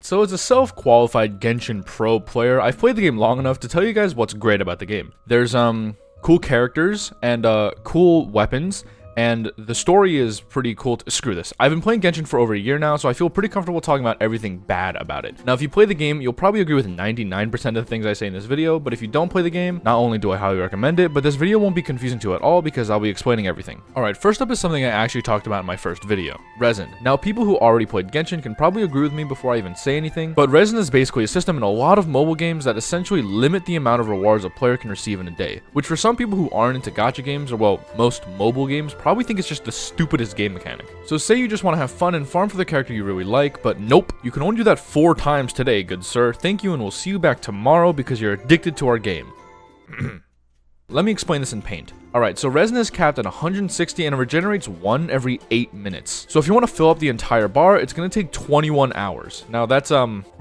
So as a self-qualified Genshin Pro player, I've played the game long enough to tell you guys what's great about the game. There's cool characters and cool weapons, and the story is pretty cool. Screw this. I've been playing Genshin for over a year now, so I feel pretty comfortable talking about everything bad about it. Now, if you play the game, you'll probably agree with 99% of the things I say in this video, but if you don't play the game, not only do I highly recommend it, but this video won't be confusing to you at all because I'll be explaining everything. Alright, first up is something I actually talked about in my first video, Resin. Now, people who already played Genshin can probably agree with me before I even say anything, but Resin is basically a system in a lot of mobile games that essentially limit the amount of rewards a player can receive in a day, which for some people who aren't into gacha games, or well, most mobile games, probably think it's just the stupidest game mechanic. So say you just want to have fun and farm for the character you really like, but nope, you can only do that 4 times today, good sir. Thank you, and we'll see you back tomorrow because you're addicted to our game. Let me explain this in Paint. Alright, so Resin is capped at 160 and it regenerates 1 every 8 minutes. So if you want to fill up the entire bar, it's going to take 21 hours. Now that's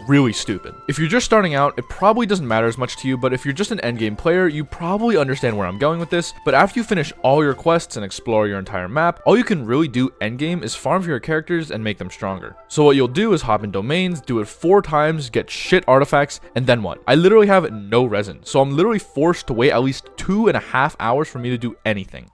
really stupid. If you're just starting out, it probably doesn't matter as much to you, but if you're just an endgame player, you probably understand where I'm going with this. But after you finish all your quests and explore your entire map, all you can really do endgame is farm for your characters and make them stronger. So what you'll do is hop in domains, do it 4 times, get shit artifacts, and then what? I literally have no Resin, so I'm literally forced to wait at least 2.5 hours for me to do anything.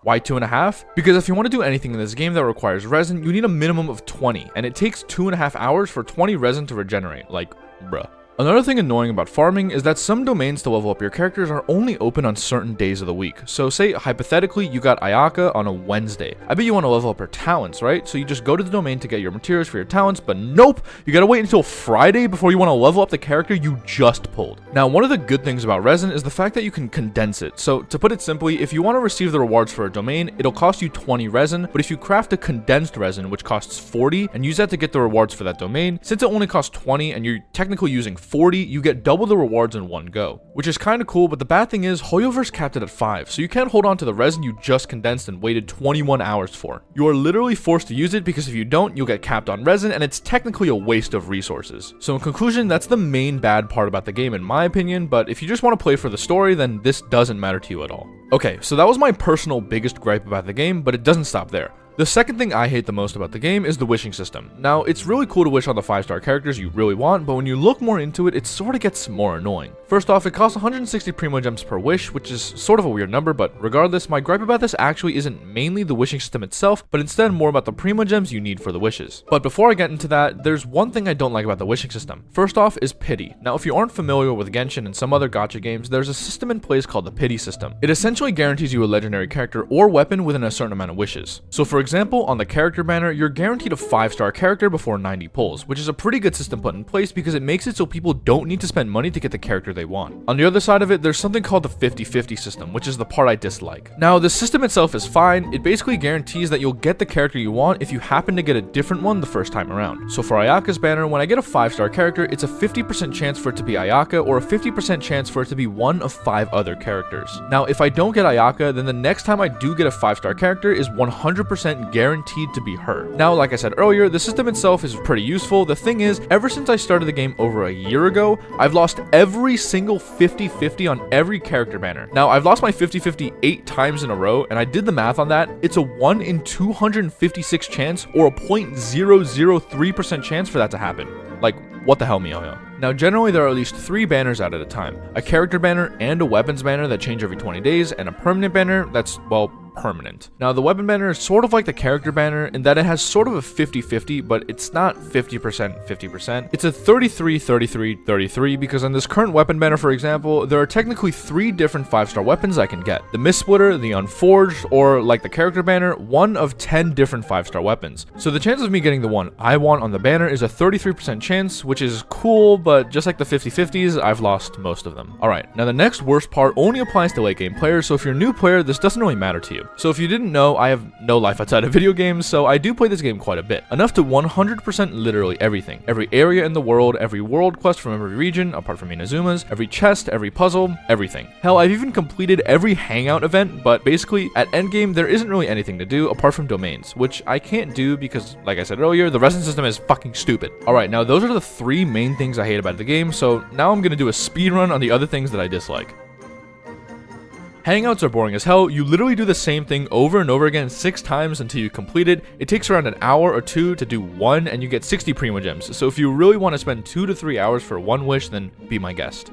Why 2.5? Because if you want to do anything in this game that requires Resin, you need a minimum of 20, and it takes 2.5 hours for 20 Resin to regenerate. Like, bruh. Another thing annoying about farming is that some domains to level up your characters are only open on certain days of the week. So say, hypothetically, you got Ayaka on a Wednesday. I bet you want to level up her talents, right? So you just go to the domain to get your materials for your talents, but nope! You gotta wait until Friday before you want to level up the character you just pulled. Now, one of the good things about Resin is the fact that you can condense it. So to put it simply, if you want to receive the rewards for a domain, it'll cost you 20 Resin, but if you craft a condensed Resin, which costs 40, and use that to get the rewards for that domain, since it only costs 20 and you're technically using 40, you get double the rewards in one go, which is kind of cool. But the bad thing is Hoyoverse capped it at 5, so you can't hold on to the Resin you just condensed and waited 21 hours for. You are literally forced to use it because if you don't, you'll get capped on Resin, and it's technically a waste of resources. So in conclusion, that's the main bad part about the game in my opinion, but if you just want to play for the story, then this doesn't matter to you at all. Okay, so that was my personal biggest gripe about the game, but it doesn't stop there. The second thing I hate the most about the game is the wishing system. Now, it's really cool to wish on the 5-star characters you really want, but when you look more into it, it sort of gets more annoying. First off, it costs 160 Primogems per wish, which is sort of a weird number, but regardless, my gripe about this actually isn't mainly the wishing system itself, but instead more about the Primogems you need for the wishes. But before I get into that, there's one thing I don't like about the wishing system. First off is pity. Now, if you aren't familiar with Genshin and some other gacha games, there's a system in place called the pity system. It essentially guarantees you a legendary character or weapon within a certain amount of wishes. So for example, on the character banner, you're guaranteed a 5-star character before 90 pulls, which is a pretty good system put in place because it makes it so people don't need to spend money to get the character they want. On the other side of it, there's something called the 50-50 system, which is the part I dislike. Now, the system itself is fine. It basically guarantees that you'll get the character you want if you happen to get a different one the first time around. So for Ayaka's banner, when I get a 5-star character, it's a 50% chance for it to be Ayaka or a 50% chance for it to be one of 5 other characters. Now, if I don't get Ayaka, then the next time I do get a 5-star character is 100% guaranteed to be her. Now, like I said earlier, the system itself is pretty useful. The thing is, ever since I started the game over a year ago, I've lost every single 50-50 on every character banner. Now, I've lost my 50-50 8 times in a row, and I did the math on that. It's a 1 in 256 chance or a 0.003% chance for that to happen. Like, what the hell, MiHoYo? Now, generally, there are at least 3 banners out at a time. A character banner and a weapons banner that change every 20 days, and a permanent banner that's, well, permanent. Now, the weapon banner is sort of like the character banner in that it has sort of a 50-50, but it's not 50%, 50%. It's a 33-33-33 because on this current weapon banner, for example, there are technically 3 different 5-star weapons I can get. The Mist Splitter, the Unforged, or like the character banner, 1 of 10 different 5-star weapons. So the chance of me getting the one I want on the banner is a 33% chance, which is cool, but just like the 50-50s, I've lost most of them. Alright, now the next worst part only applies to late game players, so if you're a new player, this doesn't really matter to you. So if you didn't know, I have no life outside of video games, so I do play this game quite a bit. Enough to 100% literally everything. Every area in the world, every world quest from every region, apart from Inazuma's, every chest, every puzzle, everything. Hell, I've even completed every hangout event, but basically, at endgame, there isn't really anything to do apart from domains, which I can't do because, like I said earlier, the Resin system is fucking stupid. Alright, now those are the 3 main things I hate about the game, so now I'm gonna do a speedrun on the other things that I dislike. Hangouts are boring as hell. You literally do the same thing over and over again 6 times until you complete it. It takes around an hour or 2 to do one, and you get 60 Primogems. So if you really want to spend 2 to 3 hours for one wish, then be my guest.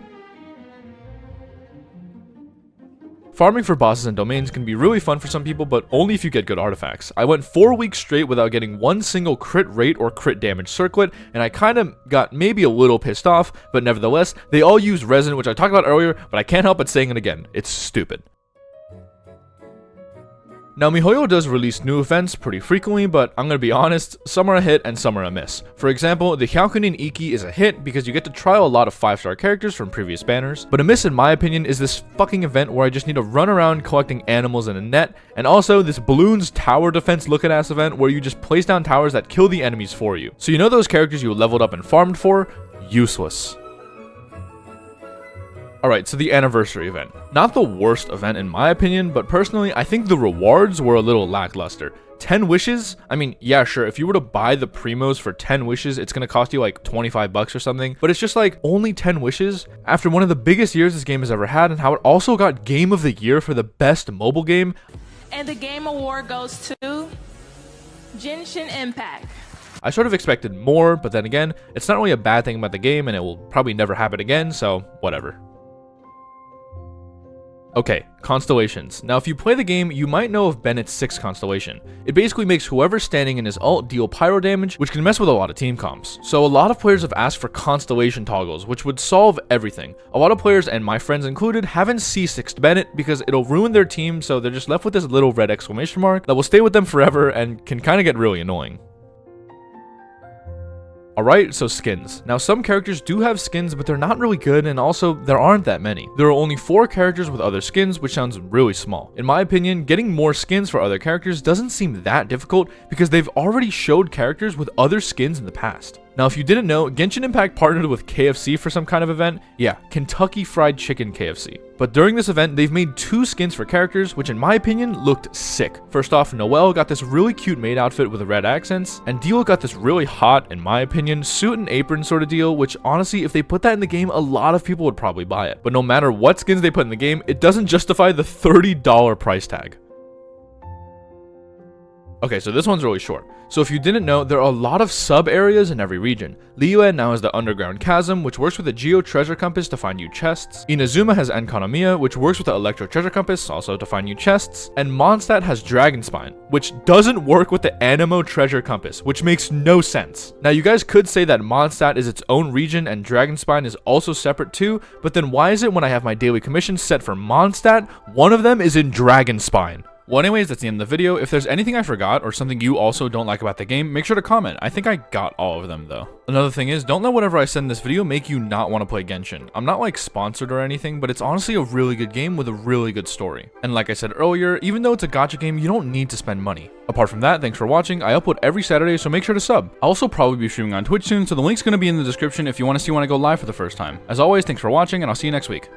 Farming for bosses and domains can be really fun for some people, but only if you get good artifacts. I went 4 weeks straight without getting one single crit rate or crit damage circlet, and I kind of got maybe a little pissed off, but nevertheless, they all use resin, which I talked about earlier, but I can't help but saying it again. It's stupid. Now, MiHoYo does release new events pretty frequently, but I'm gonna be honest, some are a hit and some are a miss. For example, the Hyakunin Iki is a hit because you get to trial a lot of 5-star characters from previous banners, but a miss in my opinion is this fucking event where I just need to run around collecting animals in a net, and also this Balloons Tower Defense looking ass event where you just place down towers that kill the enemies for you. So you know those characters you leveled up and farmed for? Useless. Alright, so the anniversary event. Not the worst event in my opinion, but personally, I think the rewards were a little lackluster. 10 wishes? I mean, yeah, sure, if you were to buy the primos for 10 wishes, it's gonna cost you like 25 bucks or something, but it's just like, only 10 wishes? After one of the biggest years this game has ever had, and how it also got Game of the Year for the best mobile game. And the game award goes to Genshin Impact. I sort of expected more, but then again, it's not really a bad thing about the game, and it will probably never happen again, so whatever. Okay, constellations. Now if you play the game, you might know of Bennett's 6th constellation. It basically makes whoever's standing in his ult deal pyro damage, which can mess with a lot of team comps. So a lot of players have asked for constellation toggles, which would solve everything. A lot of players, and my friends included, haven't C6'd Bennett because it'll ruin their team, so they're just left with this little red exclamation mark that will stay with them forever and can kind of get really annoying. Alright, so skins. Now some characters do have skins, but they're not really good, and also there aren't that many. There are only 4 characters with other skins, which sounds really small. In my opinion, getting more skins for other characters doesn't seem that difficult because they've already showed characters with other skins in the past. Now if you didn't know, Genshin Impact partnered with KFC for some kind of event. Yeah, Kentucky Fried Chicken KFC. But during this event, they've made 2 skins for characters, which in my opinion looked sick. First off, Noelle got this really cute maid outfit with the red accents, and Dio got this really hot, in my opinion, suit and apron sort of deal, which honestly, if they put that in the game, a lot of people would probably buy it. But no matter what skins they put in the game, it doesn't justify the $30 price tag. Okay, so this one's really short. So if you didn't know, there are a lot of sub-areas in every region. Liyue now has the Underground Chasm, which works with the Geo Treasure Compass to find new chests. Inazuma has Enkanomiya, which works with the Electro Treasure Compass, also to find new chests. And Mondstadt has Dragonspine, which doesn't work with the Anemo Treasure Compass, which makes no sense. Now you guys could say that Mondstadt is its own region and Dragonspine is also separate too, but then why is it when I have my daily commission set for Mondstadt, one of them is in Dragonspine? Well anyways, that's the end of the video. If there's anything I forgot or something you also don't like about the game, make sure to comment. I think I got all of them though. Another thing is, don't let whatever I said in this video make you not want to play Genshin. I'm not like sponsored or anything, but it's honestly a really good game with a really good story. And like I said earlier, even though it's a gacha game, you don't need to spend money. Apart from that, thanks for watching. I upload every Saturday, so make sure to sub. I'll also probably be streaming on Twitch soon, so the link's going to be in the description if you want to see when I go live for the first time. As always, thanks for watching, and I'll see you next week.